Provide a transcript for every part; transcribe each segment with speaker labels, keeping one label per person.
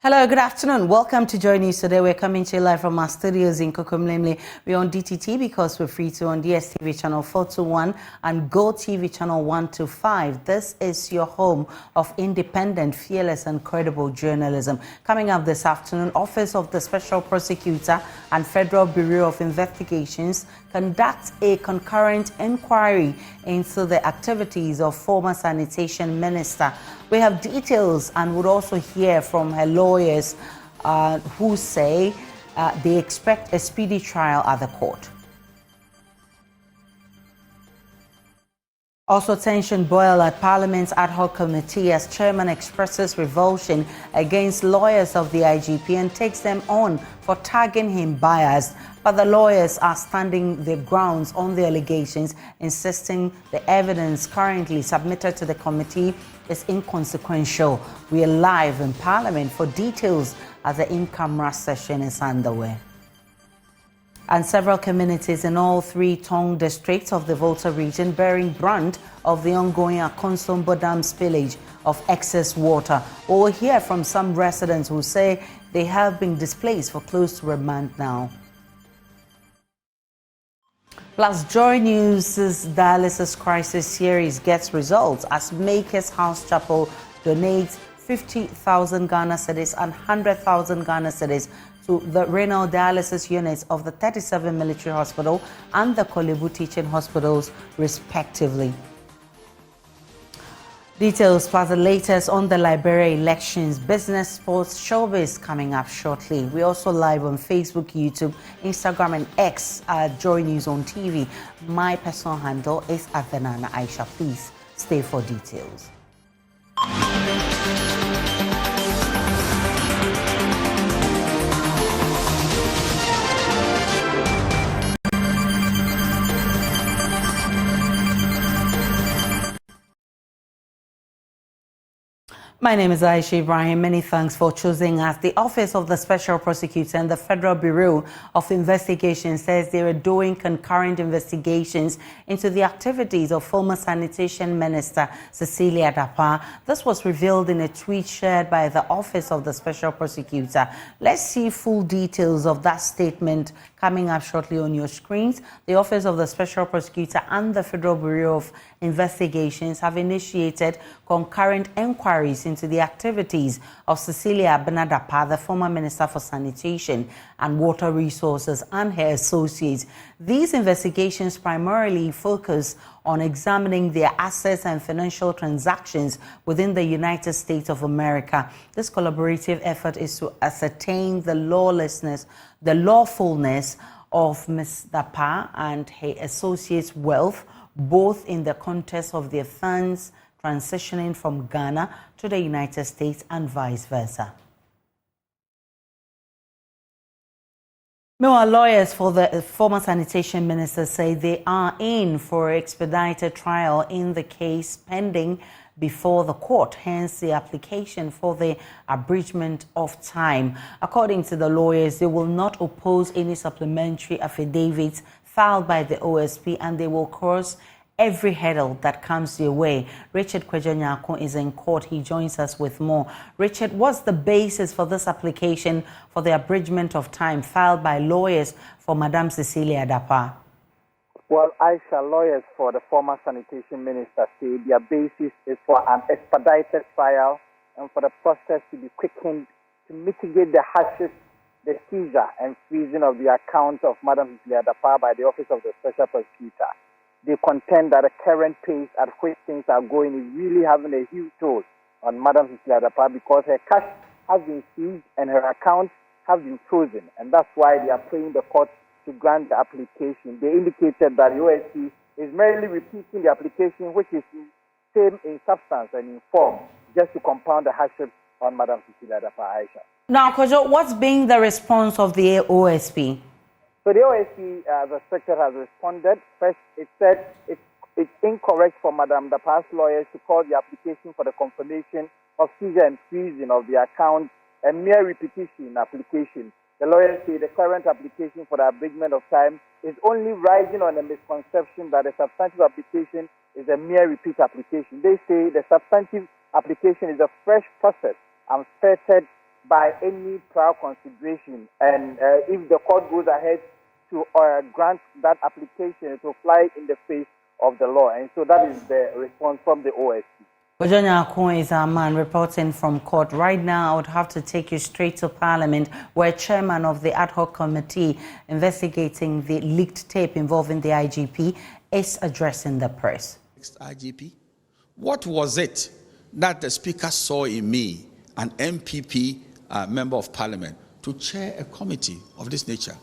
Speaker 1: Hello, good afternoon. Welcome to JoyNews. Today we're coming to you live from our studios in Kokomlemle. We're on DTT because we're free to on DSTV channel 421 and Go TV channel 125. This is your home of independent, fearless and credible journalism. Coming up this afternoon, Office of the Special Prosecutor and Federal Bureau of Investigations conduct a concurrent inquiry into the activities of former Sanitation Minister. We have details and would also hear from her lawyers who say they expect a speedy trial at the court. Also, tension boil at Parliament's Adhoc Committee as chairman expresses revulsion against lawyers of the IGP and takes them on for tagging him biased. But the lawyers are standing their grounds on the allegations, insisting the evidence currently submitted to the committee is inconsequential. We are live in Parliament for details as the in-camera session is underway. And several communities in all three Tong districts of the Volta region bearing brunt of the ongoing Akonsombo Dam spillage of excess water. We'll hear from some residents who say they have been displaced for close to a month now. Plus, JoyNews' dialysis crisis series gets results as Makers House Chapel donates 50,000 Ghana cedis and 100,000 Ghana cedis to the renal dialysis units of the 37 military hospital and the Kolebu teaching hospitals, respectively. Details plus the latest on the Liberia elections, business, sports, showbiz coming up shortly. We're also live on Facebook, YouTube, Instagram and X at JoyNews on TV. My personal handle is Atta Akyea. Please stay for details. My name is Aisha Ibrahim. Many thanks for choosing us. The Office of the Special Prosecutor and the Federal Bureau of Investigation says they are doing concurrent investigations into the activities of former Sanitation Minister Cecilia Dapaah. This was revealed in a tweet shared by the Office of the Special Prosecutor. Let's see full details of that statement coming up shortly on your screens. The Office of the Special Prosecutor and the Federal Bureau of Investigations have initiated concurrent inquiries into the activities of Cecilia Dapaah, the former Minister for Sanitation and Water Resources, and her associates. These investigations primarily focus on examining their assets and financial transactions within the United States of America. This collaborative effort is to ascertain the lawfulness of Ms. Dapaah and her associates' wealth, both in the context of their funds transitioning from Ghana to the United States and vice versa. Meanwhile, lawyers for the former Sanitation Minister say they are in for expedited trial in the case pending before the court, hence the application for the abridgement of time. According to the lawyers, they will not oppose any supplementary affidavits filed by the OSP and they will cross every hurdle that comes their way. Richard Kwejanyako is in court. He joins us with more. Richard, what's the basis for this application for the abridgement of time filed by lawyers for Madam Cecilia Dapaah?
Speaker 2: Well, Aisha, lawyers for the former Sanitation Minister say their basis is for an expedited trial and for the process to be quickened to mitigate the hardships, the seizure and freezing of the account of Madam Cecilia Dapaah by the Office of the Special Prosecutor. They contend that the current pace at which things are going is really having a huge toll on Madam Cecilia Dapaah because her cash has been seized and her accounts have been frozen. And that's why they are praying the court to grant the application. They indicated that the OSP is merely repeating the application, which is same in substance and in form, just to compound the hardship on Madam Cecilia Dapaah. Aisha.
Speaker 1: Now, Kojo, what's being the response of the OSP?
Speaker 2: So the OSP, the Secretary, has responded. First, it said it's incorrect for Madam Dapaah's lawyers to call the application for the confirmation of seizure and freezing of the account a mere repetition application. The lawyers say the current application for the abridgement of time is only rising on a misconception that the substantive application is a mere repeat application. They say the substantive application is a fresh process and started by any trial consideration. And if the court goes ahead to grant that application, it will fly in the face of the law. And so that is the response from the OSC.
Speaker 1: Atta Akyea is our man reporting from court. Right now, I would have to take you straight to Parliament, where chairman of the Adhoc Committee investigating the leaked tape involving the IGP is addressing the press.
Speaker 3: Oust IGP, what was it that the Speaker saw in me, an MPP member of Parliament, to chair a committee of this nature?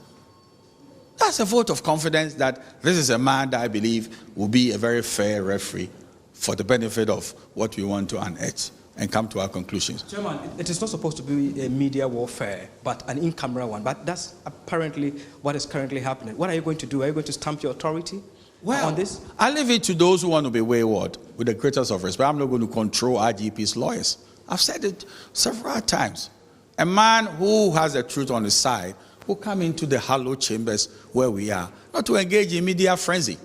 Speaker 3: That's a vote of confidence that this is a man that I believe will be a very fair referee for the benefit of what we want to unearth and come to our conclusions.
Speaker 4: Chairman, it is not supposed to be a media warfare, but an in-camera one. But that's apparently what is currently happening. What are you going to do? Are you going to stamp your authority on this?
Speaker 3: I leave it to those who want to be wayward with the greatest of respect. I'm not going to control IGP's lawyers. I've said it several times. A man who has the truth on his side will come into the hallowed chambers where we are, not to engage in media frenzy.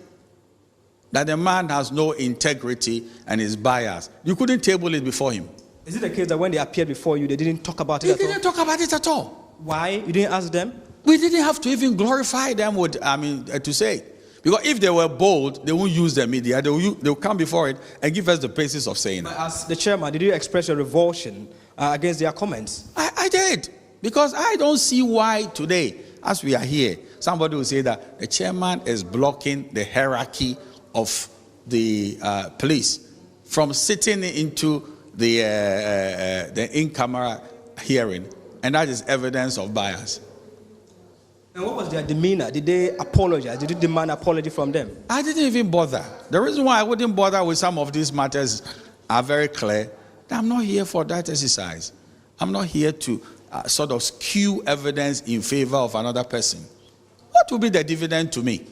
Speaker 3: That the man has no integrity and is biased. You couldn't table it before him.
Speaker 4: Is it the case that when they appeared before you, they didn't talk about it at all?
Speaker 3: They didn't talk about it at all.
Speaker 4: Why? You didn't ask them?
Speaker 3: We didn't have to even glorify them with, to say. Because if they were bold, they won't use the media. They will come before it and give us the basis of saying it.
Speaker 4: As the chairman, did you express your revulsion against their comments?
Speaker 3: I did. Because I don't see why today, as we are here, somebody will say that the chairman is blocking the hierarchy of the police from sitting into the in-camera hearing, and that is evidence of bias.
Speaker 4: And what was their demeanor? Did they apologize? Did you demand apology from them?
Speaker 3: I didn't even bother. The reason why I wouldn't bother with some of these matters are very clear. I'm not here for that exercise. I'm not here to sort of skew evidence in favor of another person. What will be the dividend to me?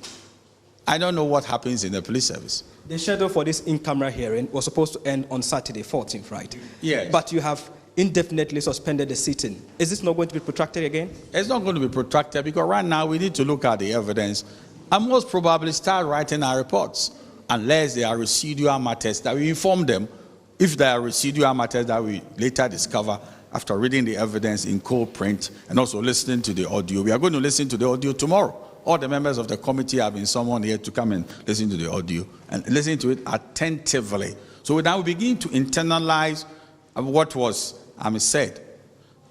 Speaker 3: I don't know what happens in the police service.
Speaker 4: The schedule for this in-camera hearing was supposed to end on Saturday, 14th, right?
Speaker 3: Yes.
Speaker 4: But you have indefinitely suspended the sitting. Is this not going to be protracted again?
Speaker 3: It's not going to be protracted because right now we need to look at the evidence and most probably start writing our reports unless there are residual matters that we inform them. If there are residual matters that we later discover after reading the evidence in cold print and also listening to the audio. We are going to listen to the audio tomorrow. All the members of the committee have been summoned here to come and listen to the audio and listen to it attentively. So now we begin to internalize what was said.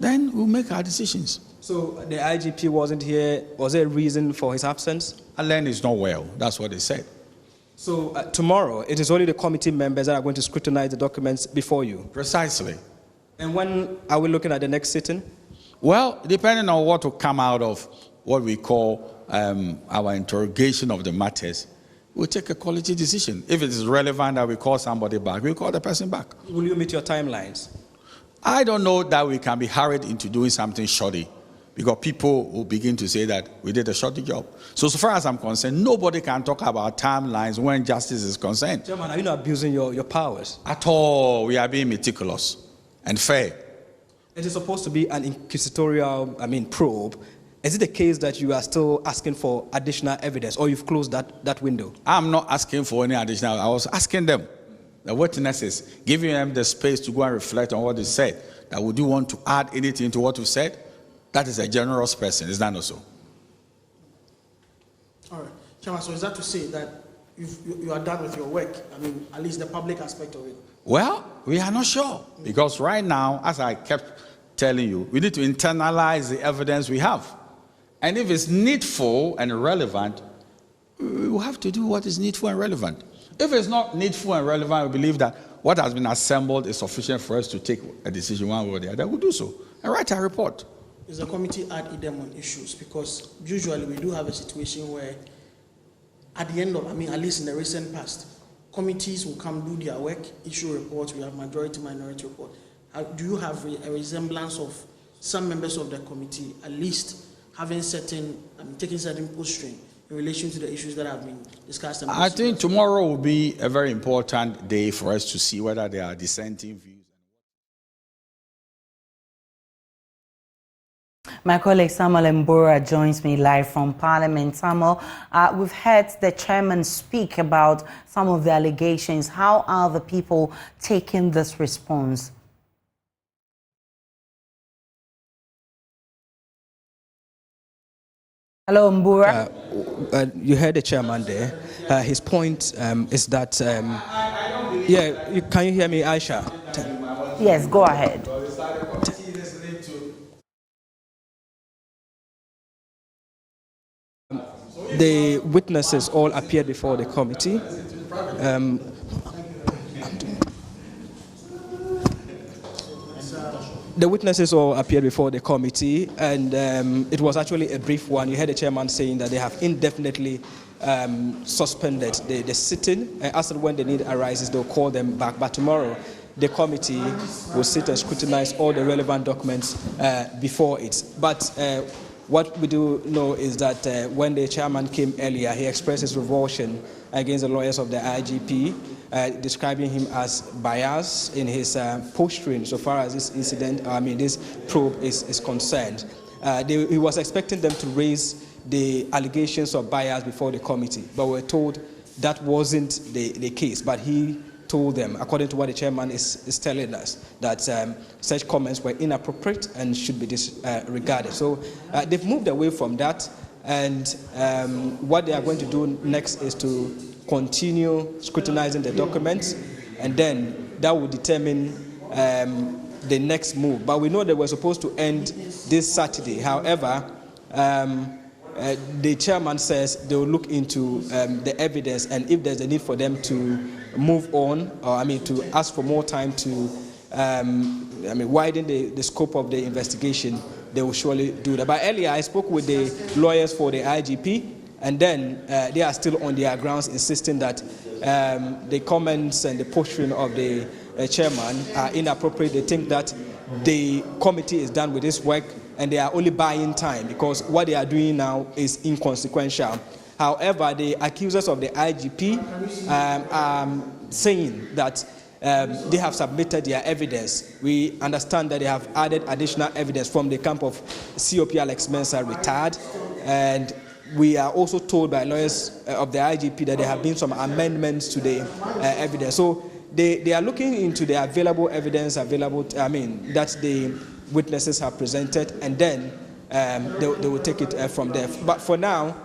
Speaker 3: Then we'll make our decisions.
Speaker 4: So the IGP wasn't here. Was there a reason for his absence?
Speaker 3: Alain is not well. That's what they said.
Speaker 4: So tomorrow, it is only the committee members that are going to scrutinize the documents before you?
Speaker 3: Precisely.
Speaker 4: And when are we looking at the next sitting?
Speaker 3: Well, depending on what will come out of what we call our interrogation of the matters, we'll take a quality decision. If it is relevant that we call somebody back, we'll call the person back.
Speaker 4: Will you meet your timelines?
Speaker 3: I don't know that we can be hurried into doing something shoddy because people will begin to say that we did a shoddy job. So far as I'm concerned, nobody can talk about timelines when justice is concerned.
Speaker 4: Chairman, are you not abusing your powers?
Speaker 3: At all. We are being meticulous and fair.
Speaker 4: It is supposed to be an inquisitorial, probe. Is it the case that you are still asking for additional evidence or you've closed that window?
Speaker 3: I'm not asking for any additional. I was asking them, the witnesses, giving them the space to go and reflect on what they said. That would you want to add anything to what you said? That is a generous person. Is that not so?
Speaker 5: All right. Chairman, so is that to say that you are done with your work? At least the public aspect of it.
Speaker 3: Well, we are not sure. Because right now, as I kept telling you, we need to internalize the evidence we have. And if it's needful and relevant, we will have to do what is needful and relevant. If it's not needful and relevant, we believe that what has been assembled is sufficient for us to take a decision one way or the other. We'll do so and write a report.
Speaker 5: Is the committee ad idem on issues? Because usually we do have a situation where at the end of, at least in the recent past, committees will come do their work, issue reports, we have majority, minority report. Do you have a resemblance of some members of the committee at least having taking certain posturing in relation to the issues that have been discussed?
Speaker 3: I think tomorrow will be a very important day for us to see whether there are dissenting views.
Speaker 1: My colleague Samuel Mbora joins me live from Parliament. Samuel, we've heard the chairman speak about some of the allegations. How are the people taking this response? Hello, Mbura.
Speaker 4: You heard the chairman there. His point is that, can you hear me, Aisha?
Speaker 1: Yes, go ahead.
Speaker 4: The witnesses all appeared before the committee. The witnesses all appeared before the committee, and it was actually a brief one. You heard the chairman saying that they have indefinitely suspended the sitting. As and when the need arises, they'll call them back. But tomorrow, the committee will sit and scrutinize all the relevant documents before it. But what we do know is that when the chairman came earlier, he expressed his revulsion against the lawyers of the IGP, describing him as biased in his posturing so far as this incident, this probe is concerned. He was expecting them to raise the allegations of bias before the committee, but we're told that wasn't the case. But he told them, according to what the chairman is telling us, that such comments were inappropriate and should be disregarded. So they've moved away from that, and what they are going to do next is to continue scrutinizing the documents, and then that will determine the next move. But we know they were supposed to end this Saturday. However, the chairman says they will look into the evidence, and if there's a need for them to move on, or to ask for more time to widen the scope of the investigation, they will surely do that. But earlier I spoke with the lawyers for the IGP, and then they are still on their grounds, insisting that the comments and the posturing of the chairman are inappropriate. They think that the committee is done with this work, and they are only buying time because what they are doing now is inconsequential. However, the accusers of the IGP are saying that they have submitted their evidence. We understand that they have added additional evidence from the camp of COP Alex Mensah retired, and we are also told by lawyers of the IGP that there have been some amendments to the evidence. So they are looking into the available evidence that the witnesses have presented, and then they will take it from there. But for now,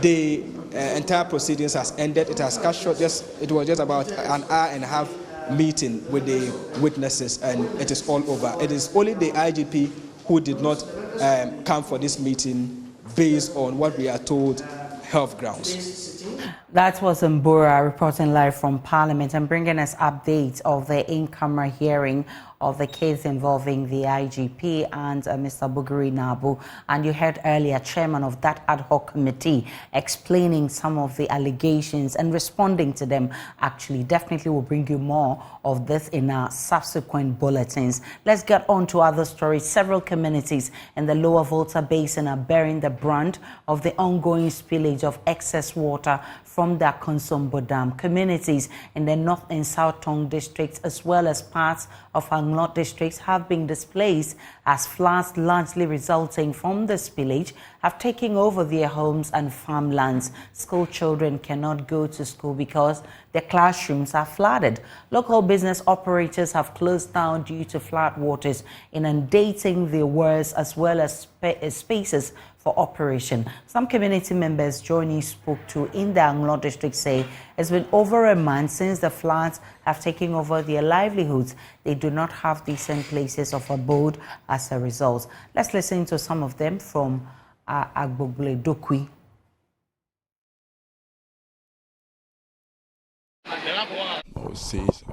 Speaker 4: the entire proceedings has ended. It has cut short. It was just about an hour and a half meeting with the witnesses, and it is all over. It is only the IGP who did not come for this meeting based on what we are told, health grounds.
Speaker 1: That was Mbura reporting live from Parliament and bringing us updates of the in-camera hearing of the case involving the IGP and Mr. Buguri Nabu. And you heard earlier chairman of that ad hoc committee explaining some of the allegations and responding to them. Actually, definitely will bring you more of this in our subsequent bulletins. Let's get on to other stories. Several communities in the Lower Volta Basin are bearing the brunt of the ongoing spillage of excess water from the Akonsombo Dam. Communities in the North and South Tong districts, as well as parts of Anglot districts, have been displaced as floods largely resulting from the spillage have taken over their homes and farmlands. School children cannot go to school because their classrooms are flooded. Local business operators have closed down due to flood waters inundating their wares as well as spaces for operation. Some community members JoyNews spoke to in the Anglot district say it's been over a month since the floods have taken over their livelihoods. They do not have decent places of abode as a result. Let's listen to some of them from Agbogbole Dokwi.
Speaker 6: Since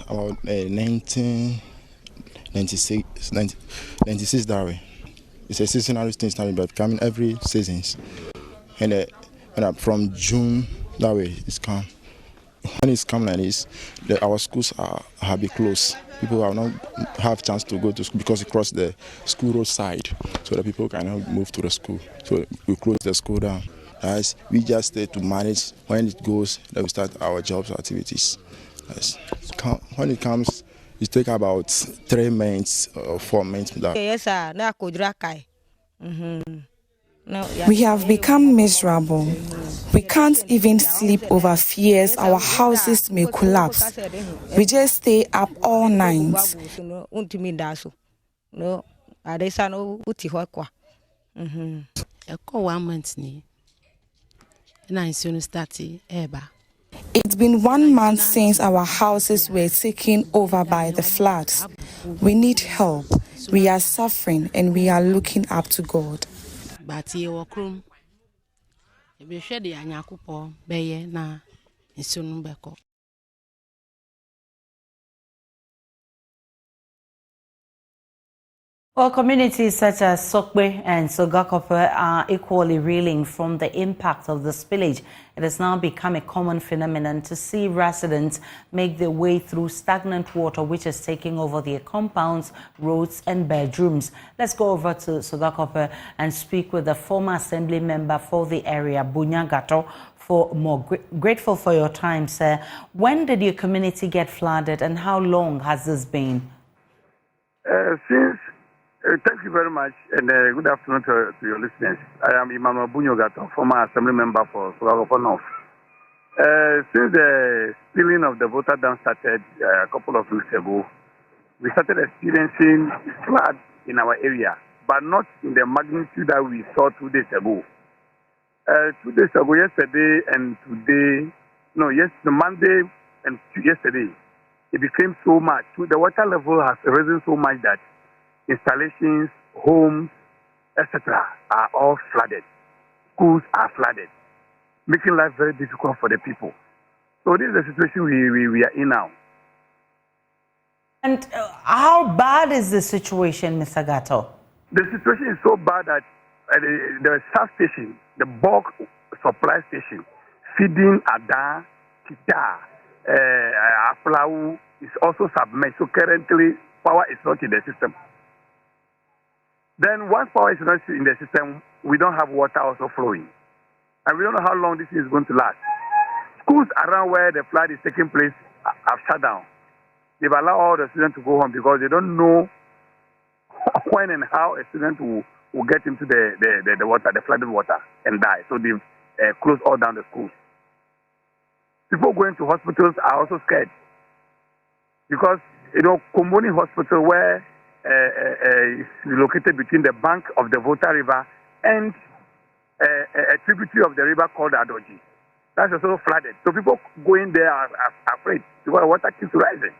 Speaker 6: about 1996 that way. It's a seasonal thing starting, but coming every seasons. And from June that way it's come. When it's come like this, our schools have been closed. People will not have chance to go to school because it crossed the school road side, so that people cannot move to the school. So we close the school down. As we just stay to manage. When it goes, then we start our jobs activities. Yes. When it comes, it takes about 3 months or 4 months.
Speaker 7: We have become miserable. We can't even sleep over fears our houses may collapse. We just stay up all night.
Speaker 8: 1 month ni. Na nsuo started eba.
Speaker 7: It's been 1 month since our houses were taken over by the floods. We need help. We are suffering and we are looking up to God.
Speaker 8: But ye wakrum. Ebe hwe de anyakopo beye na nsuo no beko.
Speaker 1: Well, communities such as Sokwe and Sogakope are equally reeling from the impact of the spillage. It has now become a common phenomenon to see residents make their way through stagnant water which is taking over their compounds, roads and bedrooms. Let's go over to Sogakope and speak with the former assembly member for the area, Bunyagato, for more. Grateful for your time, sir. When did your community get flooded and how long has this been?
Speaker 9: Thank you very much, and good afternoon to your listeners. I am Emmanuel Bunyogato, former assembly member for Sogakope North. Since the spilling of the water dam started a couple of weeks ago, we started experiencing floods in our area, but not in the magnitude that we saw 2 days ago. 2 days ago, yesterday and today, Monday and yesterday, it became so much. The water level has risen so much that installations, homes, etc. are all flooded. Schools are flooded, making life very difficult for the people. So this is the situation we are in now.
Speaker 1: And how bad is the situation, Mr. Gato?
Speaker 9: The situation is so bad that the substation, the bulk supply station, feeding Ada, Kita, Aflau is also submerged. So currently, power is not in the system. Then once power is not in the system, we don't have water also flowing. And we don't know how long this is going to last. Schools around where the flood is taking place have shut down. They've allowed all the students to go home because they don't know when and how a student will get into the water, the flooded water, and die. So they've closed all down the schools. People going to hospitals are also scared. Because, Komboni Hospital, where is located between the bank of the Volta River and a tributary of the river called Adoji. That's also flooded. So people going there are afraid because the water keeps rising.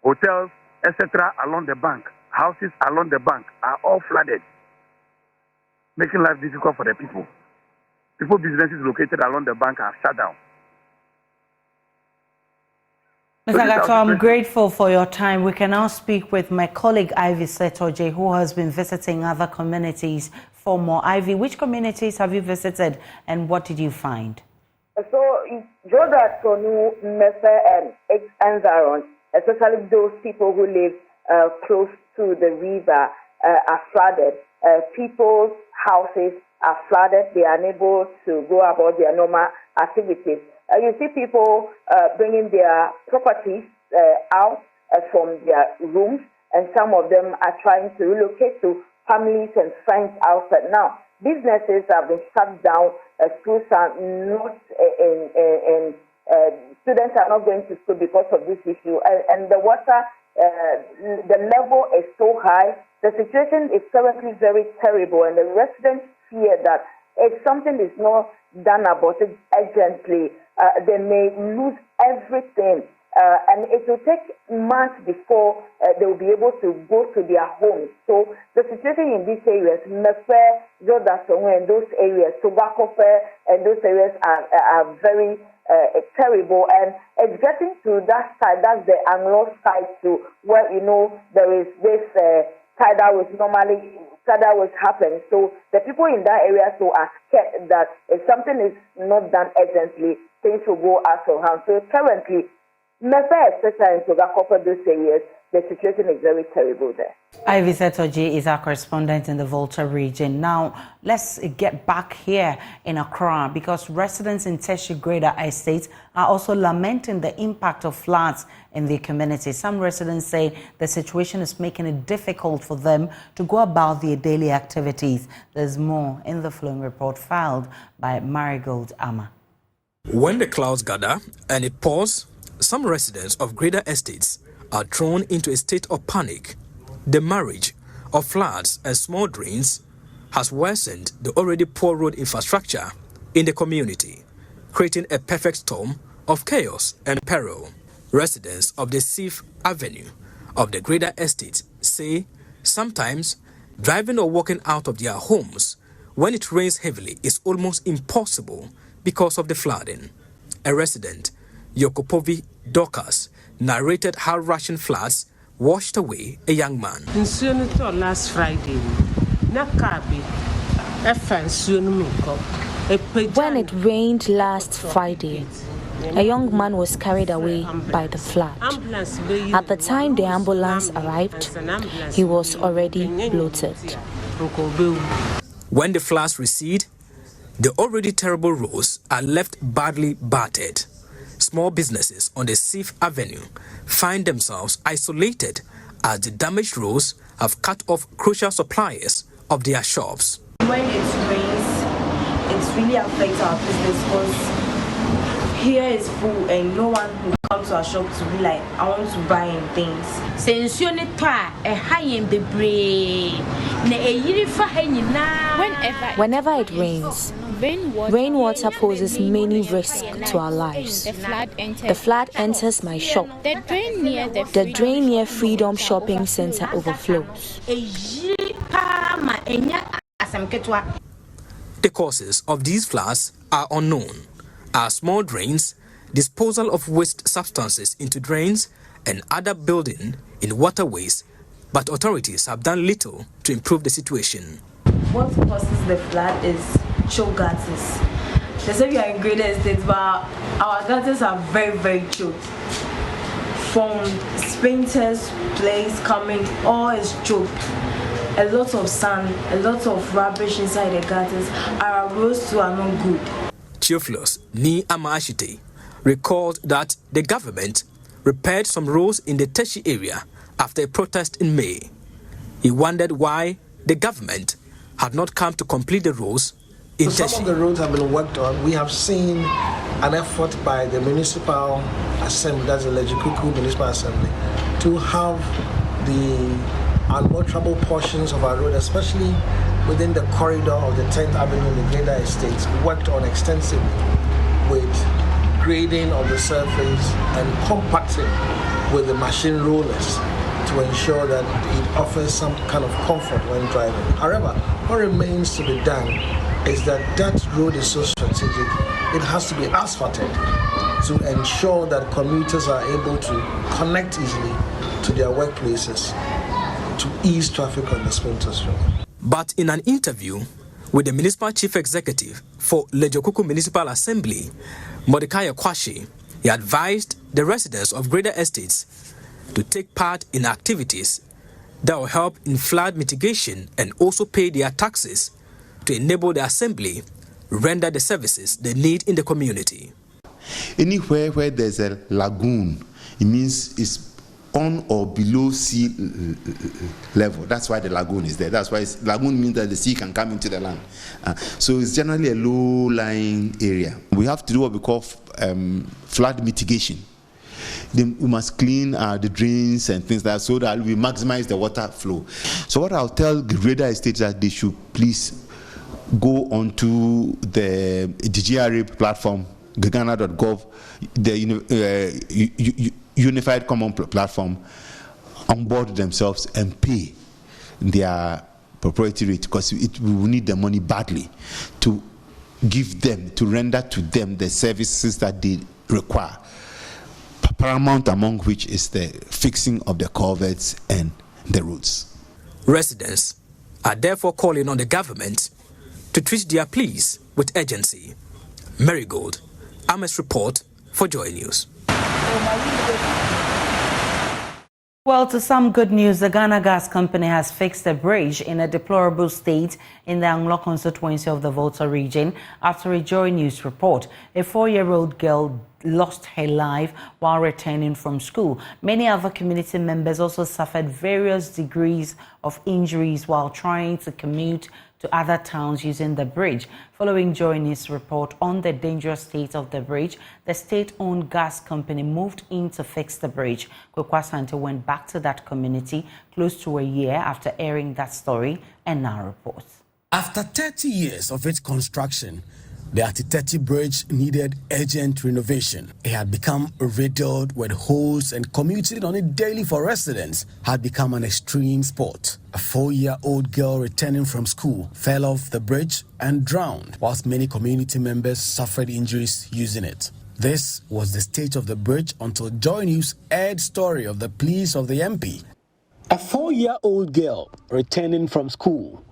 Speaker 9: Hotels, etc., along the bank, houses along the bank are all flooded, making life difficult for the people. Businesses located along the bank are shut down.
Speaker 1: Mr. Gato, I'm grateful for your time. We can now speak with my colleague Ivy Setoje, who has been visiting other communities for more. Ivy, which communities have you visited and what did you find?
Speaker 10: So, Jordan, Tonu, Mefe, and its environs, especially those people who live close to the river, are flooded. People's houses are flooded. They are unable to go about their normal activities. You see people bringing their properties out from their rooms, and some of them are trying to relocate to families and friends outside. Now, businesses have been shut down. Schools are not in students are not going to school because of this issue. And the water, the level is so high. The situation is currently very terrible, and the residents fear that if something is not done about it urgently, they may lose everything. And it will take months before they will be able to go to their homes. So the situation in these areas, Mefe, Jodasongo, and those areas, Sogakope, and those areas are very terrible. And it's getting to that side, that's the Anglo side too, where, there is this tidal wave normally. That was happening. So the people in that area are scared that if something is not done urgently, things will go out of hand. So currently, Mefe, especially in Sogakope, those areas, the situation is very terrible there.
Speaker 1: Ivy Setoji is our correspondent in the Volta region. Now, let's get back here in Accra because residents in Teshigreda Estate are also lamenting the impact of floods in the community. Some residents say the situation is making it difficult for them to go about their daily activities. There's more in the flowing report filed by Marigold Ama.
Speaker 11: When the clouds gather and it pours, some residents of Greater Estates are thrown into a state of panic. The marriage of floods and small drains has worsened the already poor road infrastructure in the community, creating a perfect storm of chaos and peril. Residents of the Sixth Avenue of the Greater Estate say sometimes driving or walking out of their homes when it rains heavily is almost impossible because of the flooding. A resident, Yokopovi Dorcas, narrated how rushing floods washed away a young man.
Speaker 12: Last Friday,
Speaker 13: when it rained last Friday, a young man was carried away by the flood. At the time the ambulance arrived, he was already bloated.
Speaker 11: When the floods recede, the already terrible roads are left badly battered. Small businesses on the Sixth Avenue find themselves isolated as the damaged roads have cut off crucial suppliers of their shops.
Speaker 14: When it rains, it really affects our business because here is full and no one will come to our shop to be like, I want to buy things.
Speaker 13: Whenever it rains, rainwater poses many risks to our lives. The flood enters my shop. The drain near Freedom Shopping Center overflows.
Speaker 11: The causes of these floods are unknown. Are small drains, disposal of waste substances into drains, and other building in waterways, but authorities have done little to improve the situation.
Speaker 14: What causes the flood is choke gutters. They say we are in greater estates, but our gutters are very, very choked. From Spinter's place coming, all is choked. A lot of sand, a lot of rubbish inside the gutters. Our roads too are not good.
Speaker 11: Theophilus Ni Amashite recalled that the government repaired some roads in the Teshi area after a protest in May. He wondered why the government had not come to complete the roads in Teshi.
Speaker 15: Some of the roads have been worked on. We have seen an effort by the municipal assembly, that's the Lejikuku Municipal Assembly, to have the unwatchable portions of our road, especially within the corridor of the 10th Avenue in the Greater Estates, worked on extensively with grading of the surface and compacting with the machine rollers to ensure that it offers some kind of comfort when driving. However, what remains to be done is that road is so strategic, it has to be asphalted to ensure that commuters are able to connect easily to their workplaces to ease traffic on the Spinter's Road.
Speaker 11: But in an interview with the Municipal Chief Executive for Lejokuku Municipal Assembly, Mordecai Akwashi, he advised the residents of Greater Estates to take part in activities that will help in flood mitigation and also pay their taxes to enable the Assembly render the services they need in the community.
Speaker 16: Anywhere where there's a lagoon, it means it's on or below sea level. That's why the lagoon is there. That's why lagoon means that the sea can come into the land. So it's generally a low-lying area. We have to do what we call flood mitigation. Then we must clean the drains and things like that so that we maximize the water flow. So what I'll tell the Greater Estate that they should please go onto the GRA platform, ghana.gov, the Unified Common Platform, onboard themselves and pay their proprietary rate, because we will need the money badly to give them, to render to them the services that they require. Paramount among which is the fixing of the culverts and the roads.
Speaker 11: Residents are therefore calling on the government to treat their pleas with urgency. Marigold, Ames report for JoyNews.
Speaker 1: Well, to some good news, the Ghana Gas Company has fixed a bridge in a deplorable state in the Anglo constituency of the Volta region after a JoyNews report. A 4-year-old girl lost her life while returning from school. Many other community members also suffered various degrees of injuries while trying to commute to other towns using the bridge. Following JoyNews' report on the dangerous state of the bridge, the state-owned gas company moved in to fix the bridge. Kwekwa Sante went back to that community close to a year after airing that story and now reports.
Speaker 17: After 30 years of its construction, the Atta Akyea Bridge needed urgent renovation. It had become riddled with holes, and commuting on it daily for residents had become an extreme sport. A 4-year-old girl returning from school fell off the bridge and drowned, whilst many community members suffered injuries using it. This was the state of the bridge until JoyNews aired story of the pleas of the MP. A 4-year-old girl returning from school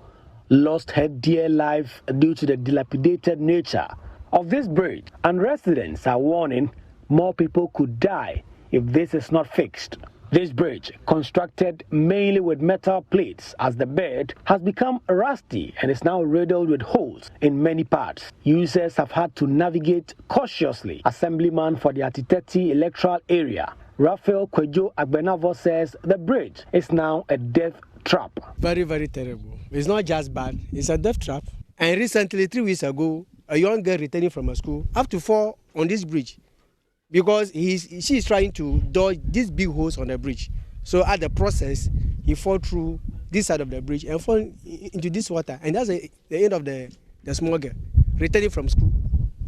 Speaker 17: lost her dear life due to the dilapidated nature of this bridge, and residents are warning more people could die if this is not fixed. This bridge, constructed mainly with metal plates as the bed, has become rusty and is now riddled with holes in many parts. Users have had to navigate cautiously. Assemblyman for the Atta Akyea electoral area, Raphael Kwejo Agbenavo, says the bridge is now a death trap.
Speaker 18: Very, very terrible. It's not just bad, it's a death trap. And recently, 3 weeks ago, a young girl returning from a school have to fall on this bridge because she is trying to dodge these big holes on the bridge. So at the process, he fall through this side of the bridge and fall into this water. And that's the end of the small girl returning from school.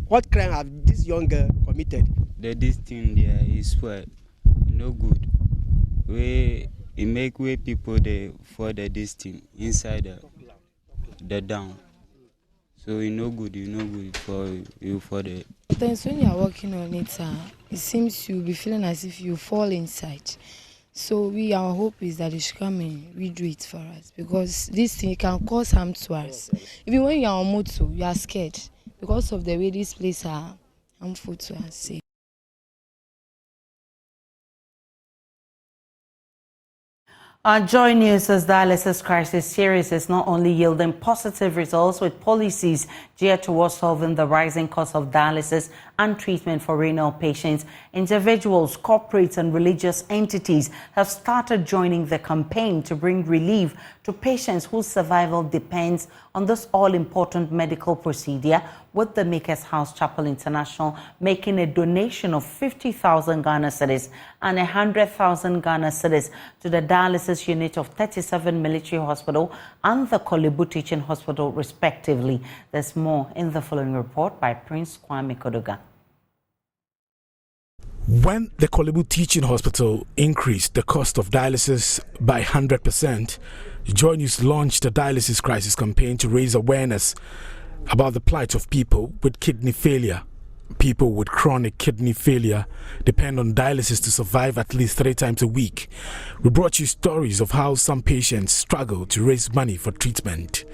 Speaker 18: What crime have this young girl committed?
Speaker 19: This thing there is no good. It make way people they for this thing inside the down. So it's no good for you for the.
Speaker 20: Then when you are working on it, it seems you'll be feeling as if you fall inside. So our hope is that it should come and redo it for us, because this thing can cause harm to us. Even when you are on motor, you are scared because of the way these places are harmful to us.
Speaker 1: JoyNews says dialysis crisis series is not only yielding positive results with policies geared towards solving the rising cost of dialysis and treatment for renal patients. Individuals, corporates and religious entities have started joining the campaign to bring relief to patients whose survival depends on this all-important medical procedure, with the Makers House Chapel International making a donation of 50,000 Ghana cedis and 100,000 Ghana cedis to the dialysis unit of 37 Military Hospital and the Kolebu Teaching Hospital, respectively. There's more in the following report by Prince Kwame Kodoga.
Speaker 17: When the Kolebu Teaching Hospital increased the cost of dialysis by 100%, JoyNews launched a dialysis crisis campaign to raise awareness about the plight of people with kidney failure. People with chronic kidney failure depend on dialysis to survive at least 3 times a week. We brought you stories of how some patients struggle to raise money for treatment.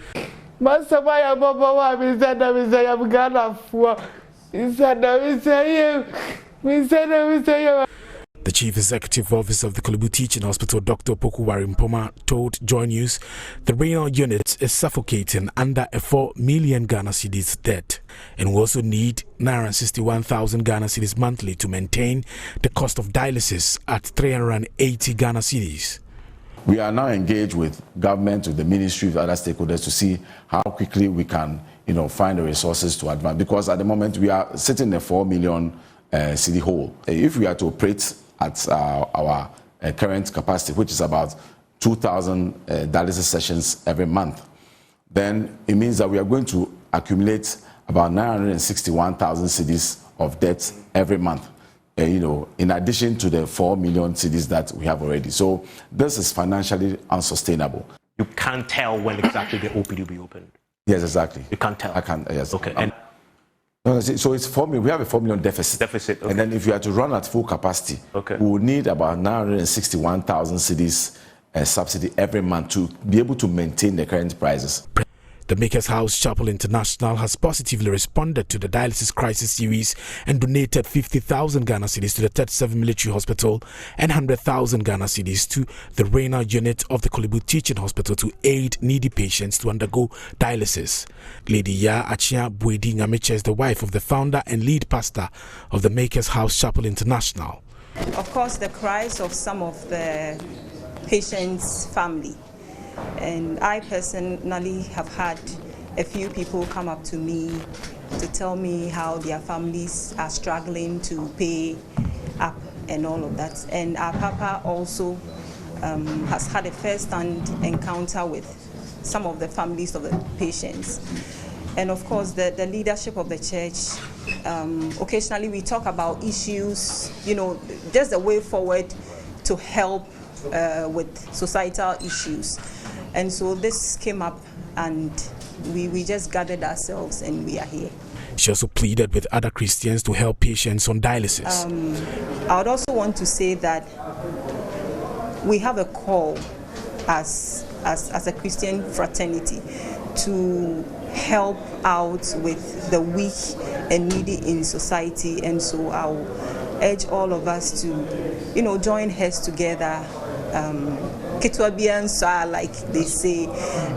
Speaker 17: The Chief Executive Officer of the Kolebu Teaching Hospital, Dr. Pokuwari Mpoma, told JoyNews the renal unit is suffocating under a 4 million Ghana cedis debt and will also need 961,000 Ghana cedis monthly to maintain the cost of dialysis at 380 Ghana cedis.
Speaker 21: We are now engaged with government, with the ministry, with other stakeholders to see how quickly we can, find the resources to advance. Because at the moment we are sitting in a 4 million cedi hole. If we are to operate at our current capacity, which is about 2,000 dialysis sessions every month, then it means that we are going to accumulate about 961,000 cedis of debt every month, in addition to the 4 million cedis that we have already. So this is financially unsustainable.
Speaker 22: You can't tell when exactly the OPD will be opened.
Speaker 21: Yes, exactly.
Speaker 22: You can't tell.
Speaker 21: I can't. Yes.
Speaker 22: Okay.
Speaker 21: So it's 4 million. We have a 4 million deficit.
Speaker 22: Okay.
Speaker 21: And then if you are to run at full capacity, we will need about 961,000 cedis subsidy every month to be able to maintain the current prices.
Speaker 17: The Makers House Chapel International has positively responded to the dialysis crisis series and donated 50,000 Ghana cedis to the 37 Military Hospital and 100,000 Ghana cedis to the renal unit of the Kolebu Teaching Hospital to aid needy patients to undergo dialysis. Lady Atta Akyea Buedi Nyamiche is the wife of the founder and lead pastor of the Makers House Chapel International.
Speaker 23: Of course, the cries of some of the patients' family. And I personally have had a few people come up to me to tell me how their families are struggling to pay up and all of that. And our Papa also has had a first-hand encounter with some of the families of the patients. And of course, the leadership of the church, occasionally we talk about issues, just the way forward to help with societal issues. And so this came up and we just gathered ourselves and we are here.
Speaker 2: She also pleaded with other Christians to help patients on dialysis.
Speaker 23: I would also want to say that we have a call as a Christian fraternity to help out with the weak and needy in society, and so I'll urge all of us to, join heads together, like they say,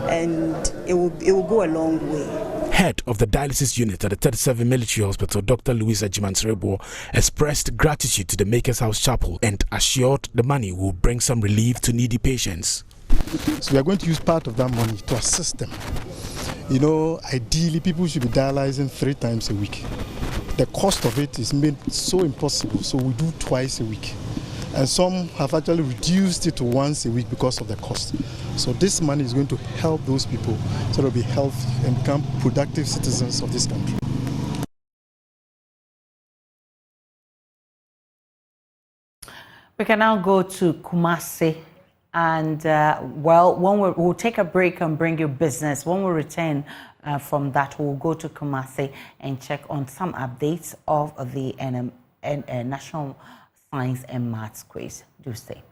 Speaker 23: and it will go a long way.
Speaker 2: Head of the dialysis unit at the 37 Military Hospital, Dr. Louisa Jimansrebo, expressed gratitude to the Makers House Chapel and assured the money will bring some relief to needy patients.
Speaker 3: So we are going to use part of that money to assist them. Ideally people should be dialyzing 3 times a week. The cost of it is made so impossible, so we do twice a week. And some have actually reduced it to once a week because of the cost. So this money is going to help those people so they'll be healthy and become productive citizens of this country.
Speaker 1: We can now go to Kumasi. And we'll take a break and bring you business. When we return from that, we'll go to Kumasi and check on some updates of the National Science and Maths Quiz. Do stay.